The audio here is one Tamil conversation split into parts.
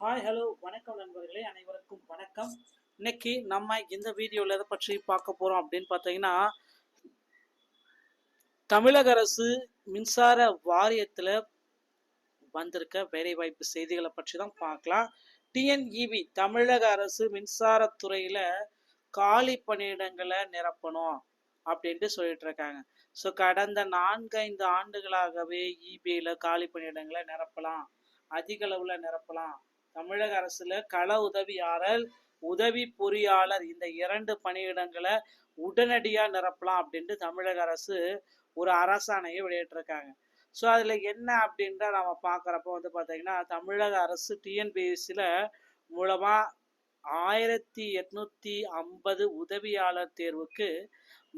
ஹாய் ஹலோ வணக்கம் நண்பர்களே, அனைவருக்கும் வணக்கம். இன்னைக்கு நம்ம இந்த வீடியோவில் எதை பற்றி பார்க்க போகிறோம் அப்படின்னு பார்த்தீங்கன்னா, தமிழக அரசு மின்சார வாரியத்தில் வந்திருக்க வேலைவாய்ப்பு செய்திகளை பற்றி தான் பார்க்கலாம். டிஎன்இபி தமிழக அரசு மின்சாரத்துறையில் காலி பணியிடங்களை நிரப்பணும் அப்படின்ட்டு சொல்லிட்டு இருக்காங்க. ஸோ கடந்த 4-5 ஆண்டுகளாகவே இபியில் காலி பணியிடங்களை நிரப்பலாம், அதிக அளவில் நிரப்பலாம். தமிழக அரசுல கள உதவியாளர், உதவி பொறியாளர் இந்த 2 பணியிடங்களை உடனடியாக நிரப்பலாம் அப்படின்ட்டு தமிழக அரசு ஒரு அரசாணையை வெளியிட்டிருக்காங்க. ஸோ அதில் என்ன அப்படின்ற நம்ம பார்க்குறப்ப பார்த்தீங்கன்னா, தமிழக அரசு டிஎன்பிஎஸ்சியில் மூலமாக 1850 உதவியாளர் தேர்வுக்கு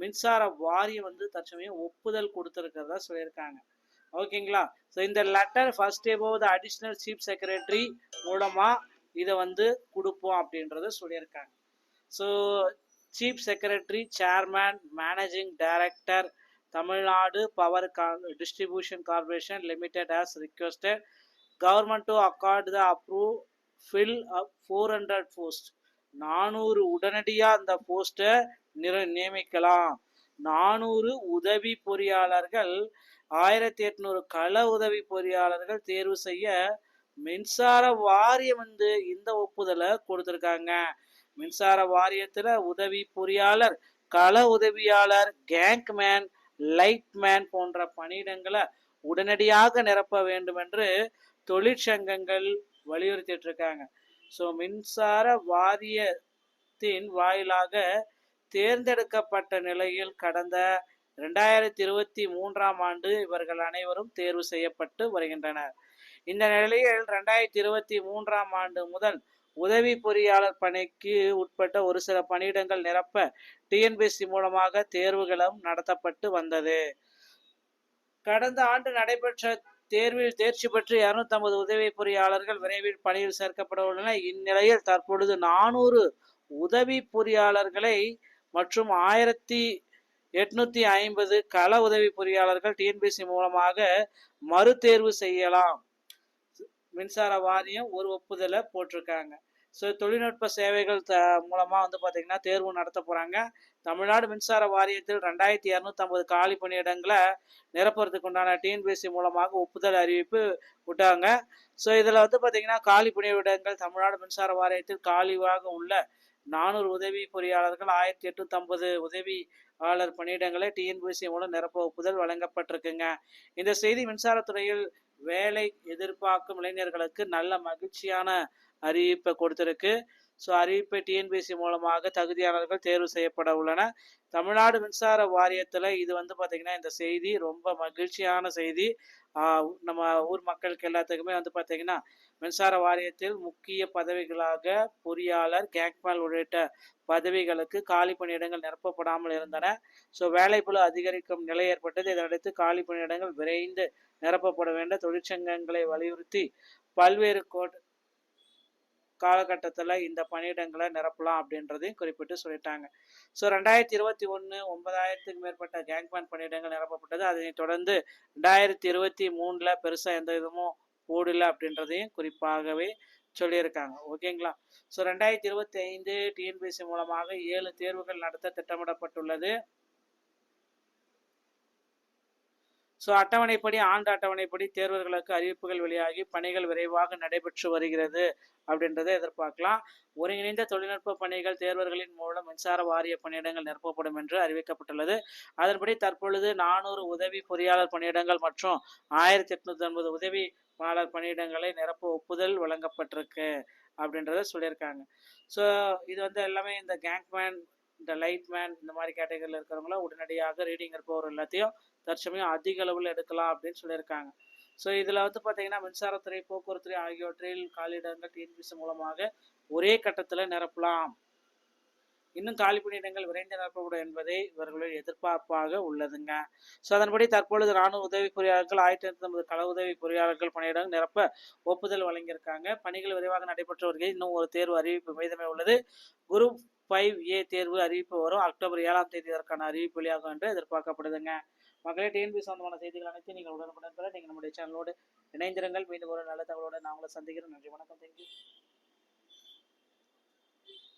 மின்சார வாரியம் தற்சமயம் ஒப்புதல் கொடுத்துருக்கிறதா சொல்லியிருக்காங்க. ஓகேங்களா. ஸோ இந்த லெட்டர் ஃபர்ஸ்ட் எபோவ் த அடிஷ்னல் சீஃப் செக்ரட்டரி மூலமாக இதை கொடுப்போம் அப்படின்றத சொல்லியிருக்காங்க. So chief secretary, chairman, managing director, Tamil Nadu power distribution corporation limited has requested government to accord the approve fill up 400 post. 400 உடனடியாக அந்த போஸ்ட்டை நியமிக்கலாம். 400 உதவி பொறியாளர்கள், 1800 கள உதவி பொறியாளர்கள் தேர்வு செய்ய மின்சார வாரியம் இந்த ஒப்புதலை கொடுத்துருக்காங்க. மின்சார வாரியத்தில் உதவி பொறியாளர், கள உதவியாளர், கேங்க்மேன், லைட்மேன் போன்ற பணியிடங்களை உடனடியாக நிரப்ப வேண்டும் என்று தொழிற்சங்கங்கள் வலியுறுத்திட்டு இருக்காங்க. ஸோ மின்சார வாரியத்தின் வாயிலாக தேர்ந்தெடுக்கப்பட்ட நிலையில் கடந்த 2023ஆம் ஆண்டு இவர்கள் அனைவரும் தேர்வு செய்யப்பட்டு வருகின்றனர். இந்த நிலையில் 2023ஆம் ஆண்டு முதல் உதவி பொறியாளர் பணிக்கு உட்பட்ட ஒரு சில பணியிடங்கள் நிரப்ப டிஎன்பிஎஸ்சி மூலமாக தேர்வுகளும் நடத்தப்பட்டு வந்தது. கடந்த ஆண்டு நடைபெற்ற தேர்வில் தேர்ச்சி பெற்று 250 உதவி பொறியாளர்கள் விரைவில் பணியில் சேர்க்கப்பட உள்ளனர். இந்நிலையில் தற்பொழுது 400 உதவி பொறியாளர்களை மற்றும் 1850 கள உதவி பொறியாளர்கள் டிஎன்பிஎஸ்சி மூலமாக மறுதேர்வு செய்யலாம். மின்சார வாரியம் ஒரு ஒப்புதலை போட்டிருக்காங்க. ஸோ தொழில்நுட்ப சேவைகள் மூலமாக பார்த்தீங்கன்னா தேர்வு நடத்த போகிறாங்க. தமிழ்நாடு மின்சார வாரியத்தில் 2250 காலி பணியிடங்களை நிரப்புறதுக்கு உண்டான டிஎன்பிஎஸ்சி மூலமாக ஒப்புதல் அறிவிப்பு விட்டாங்க. ஸோ இதில் பார்த்தீங்கன்னா காலி பணியிடங்கள் தமிழ்நாடு மின்சார வாரியத்தில் காலியாக உள்ள 400 உதவி பொறியாளர்கள், 1850 உதவியாளர் பணியிடங்களை டிஎன்பிஎஸ்சி மூலம் நிரப்ப ஒப்புதல் வழங்கப்பட்டிருக்குங்க. இந்த செய்தி மின்சாரத்துறையில் வேலை எதிர்பார்க்கும் இளைஞர்களுக்கு நல்ல மகிழ்ச்சியான அறிவிப்பை கொடுத்திருக்கு. ஸோ அறிவிப்பை டிஎன்பிஎஸ்சி மூலமாக தகுதியானவர்கள் தேர்வு செய்யப்பட உள்ளன. தமிழ்நாடு மின்சார வாரியத்தில் இது பார்த்தீங்கன்னா இந்த செய்தி ரொம்ப மகிழ்ச்சியான செய்தி. நம்ம ஊர் மக்களுக்கு எல்லாத்துக்குமே பார்த்தீங்கன்னா மின்சார வாரியத்தில் முக்கிய பதவிகளாக பொறியாளர், கேங்க்மேன் உள்ளிட்ட பதவிகளுக்கு காலி பணியிடங்கள் நிரப்பப்படாமல் இருந்தன. ஸோ வேலைப்பளு அதிகரிக்கும் நிலை ஏற்பட்டது. இதனடுத்து காலி பணியிடங்கள் விரைந்து நிரப்பப்பட வேண்டும் தொழிற்சங்கங்களை வலியுறுத்தி பல்வேறு காலகட்டத்தில் இந்த பணியிடங்களை நிரப்பலாம் அப்படின்றதையும் குறிப்பிட்டு சொல்லிட்டாங்க. ஸோ 2021 9,000க்கும் மேற்பட்ட கேங்க்மேன் பணியிடங்கள் நிரப்பப்பட்டது. அதனை தொடர்ந்து 2023 பெருசாக எந்த விதமும் போடல அப்படின்றதையும் குறிப்பாகவே சொல்லியிருக்காங்க. ஓகேங்களா. ஸோ 2025 டிஎன்பிஎஸ்சி மூலமாக 7 தேர்வுகள் நடத்த திட்டமிடப்பட்டுள்ளது. ஸோ அட்டவணைப்படி, ஆண்டு அட்டவணைப்படி தேர்வர்களுக்கு அறிவிப்புகள் வெளியாகி பணிகள் விரைவாக நடைபெற்று வருகிறது அப்படின்றத எதிர்பார்க்கலாம். ஒருங்கிணைந்த தொழில்நுட்ப பணிகள் தேர்வர்களின் மூலம் மின்சார வாரிய பணியிடங்கள் நிரப்பப்படும் என்று அறிவிக்கப்பட்டுள்ளது. அதன்படி தற்பொழுது 400 உதவி பொறியாளர் பணியிடங்கள் மற்றும் 1850 உதவியாளர் பணியிடங்களை நிரப்ப ஒப்புதல் வழங்கப்பட்டிருக்கு அப்படின்றத சொல்லியிருக்காங்க. ஸோ இது எல்லாமே இந்த கேங்க்மேன், இந்த லைட்மேன், இந்த மாதிரி கேட்டகரியில் இருக்கிறவங்கள உடனடியாக ரீடிங் இருப்பவர் எல்லாத்தையும் தற்சமயம் அதிக அளவில் எடுக்கலாம் அப்படின்னு சொல்லியிருக்காங்க. ஸோ இதில் பார்த்தீங்கன்னா மின்சாரத்துறை, போக்குவரத்துறை ஆகியவற்றில் காலியிடங்கள் டிஎன்பிஎஸ்சி மூலமாக ஒரே கட்டத்தில் நிரப்பலாம். இன்னும் காலி பணியிடங்கள் விரைந்து நிரப்பப்படும் என்பதை இவர்களின் எதிர்பார்ப்பாக உள்ளதுங்க. ஸோ அதன்படி தற்பொழுது 400 உதவி பொறியாளர்கள், 1850 கள உதவி பொறியாளர்கள் பணியிடங்கள் நிரப்ப ஒப்புதல் வழங்கியிருக்காங்க. பணிகள் விரைவாக நடைபெற்று வருகிறது. இன்னும் ஒரு தேர்வு அறிவிப்பு மீதமே உள்ளது. குரூப் 5A தேர்வு அறிவிப்பு வரும். அக்டோபர் 7ஆம் தேதி இதற்கான அறிவிப்பு வெளியாகும் என்று எதிர்பார்க்கப்படுதுங்க. மகளே, டிஎன்பிஎஸ்சி சம்பந்தமான செய்திகள் அனைத்து நீங்கள் உடனுக்குடன் பெற நீங்கள் நம்முடைய சேனலோடு இணைந்திருங்கள். மீண்டும் ஒரு நல்ல தகவலோடு நான் உங்களை சந்திக்கிறேன். நன்றி, வணக்கம், தேங்க்யூ.